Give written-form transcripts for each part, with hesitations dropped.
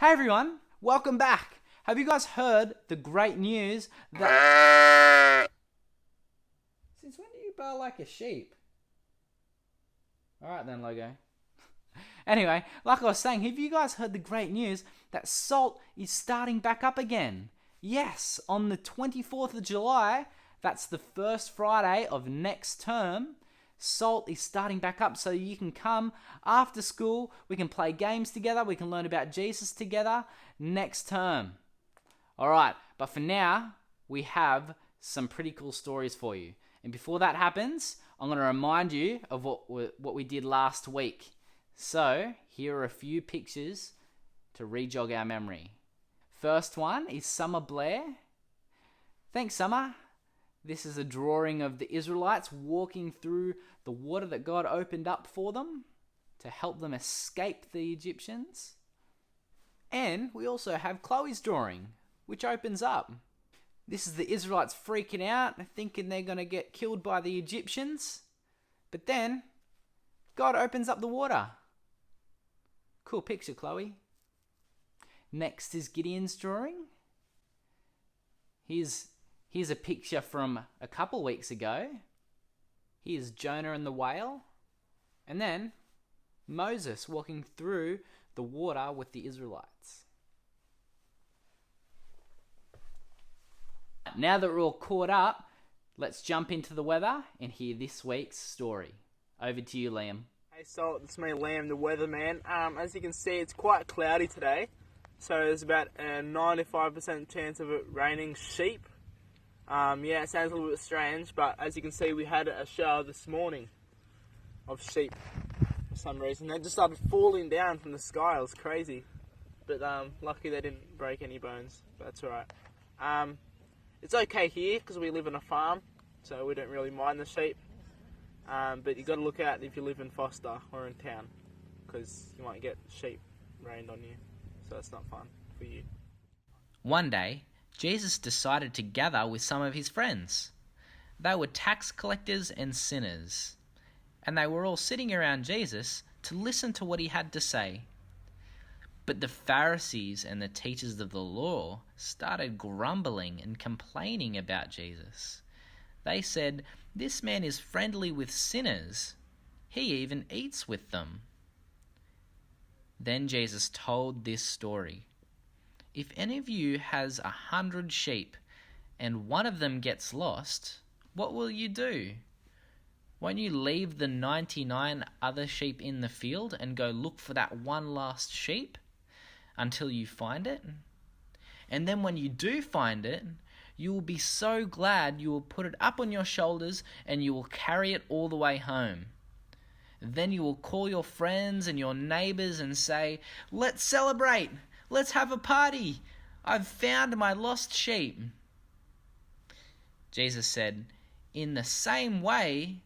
Hey everyone, welcome back. Have you guys heard the great news that... Since when do you bark like a sheep? Alright then, Logo. Anyway, like I was saying, have you guys heard the great news that Salt is starting back up again? Yes, on the 24th of July, that's the first Friday of next term, Salt is starting back up, so you can come after school, we can play games together, we can learn about Jesus together next term. Alright, but for now, we have some pretty cool stories for you. And before that happens, I'm going to remind you of what we did last week. So, here are a few pictures to re-jog our memory. First one is Summer Blair. Thanks, Summer. This is a drawing of the Israelites walking through the water that God opened up for them to help them escape the Egyptians. And we also have Chloe's drawing, which opens up. This is the Israelites freaking out, thinking they're going to get killed by the Egyptians. But then, God opens up the water. Cool picture, Chloe. Next is Gideon's drawing. Here's a picture from a couple weeks ago. Here's Jonah and the whale. And then Moses walking through the water with the Israelites. Now that we're all caught up, let's jump into the weather and hear this week's story. Over to you, Liam. Hey Salt, it's me Liam, the weatherman. As you can see, it's quite cloudy today. So there's about a 95% chance of it raining sheep. Yeah, it sounds a little bit strange, but as you can see, we had a shower this morning of sheep for some reason. They just started falling down from the sky. It was crazy. But lucky they didn't break any bones. But that's alright. It's okay here because we live on a farm, so we don't really mind the sheep. But you got to look out if you live in Foster or in town, because you might get sheep rained on you. So it's not fun for you. One day, Jesus decided to gather with some of his friends. They were tax collectors and sinners, and they were all sitting around Jesus to listen to what he had to say. But the Pharisees and the teachers of the law started grumbling and complaining about Jesus. They said, "This man is friendly with sinners. He even eats with them." Then Jesus told this story. If any of you has 100 sheep and one of them gets lost, what will you do? Won't you leave the 99 other sheep in the field and go look for that one last sheep until you find it? And then when you do find it, you will be so glad you will put it up on your shoulders and you will carry it all the way home. Then you will call your friends and your neighbors and say, "Let's celebrate! Let's have a party! I've found my lost sheep." Jesus said, in the same way,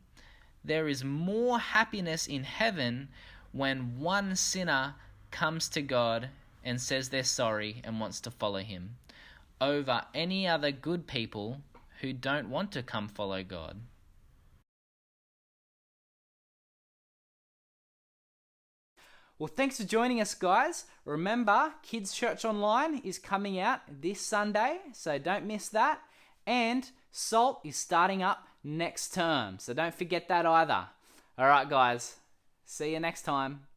there is more happiness in heaven when one sinner comes to God and says they're sorry and wants to follow him, over any other good people who don't want to come follow God. Well, thanks for joining us, guys. Remember, Kids Church Online is coming out this Sunday, so don't miss that. And Salt is starting up next term, so don't forget that either. All right, guys. See you next time.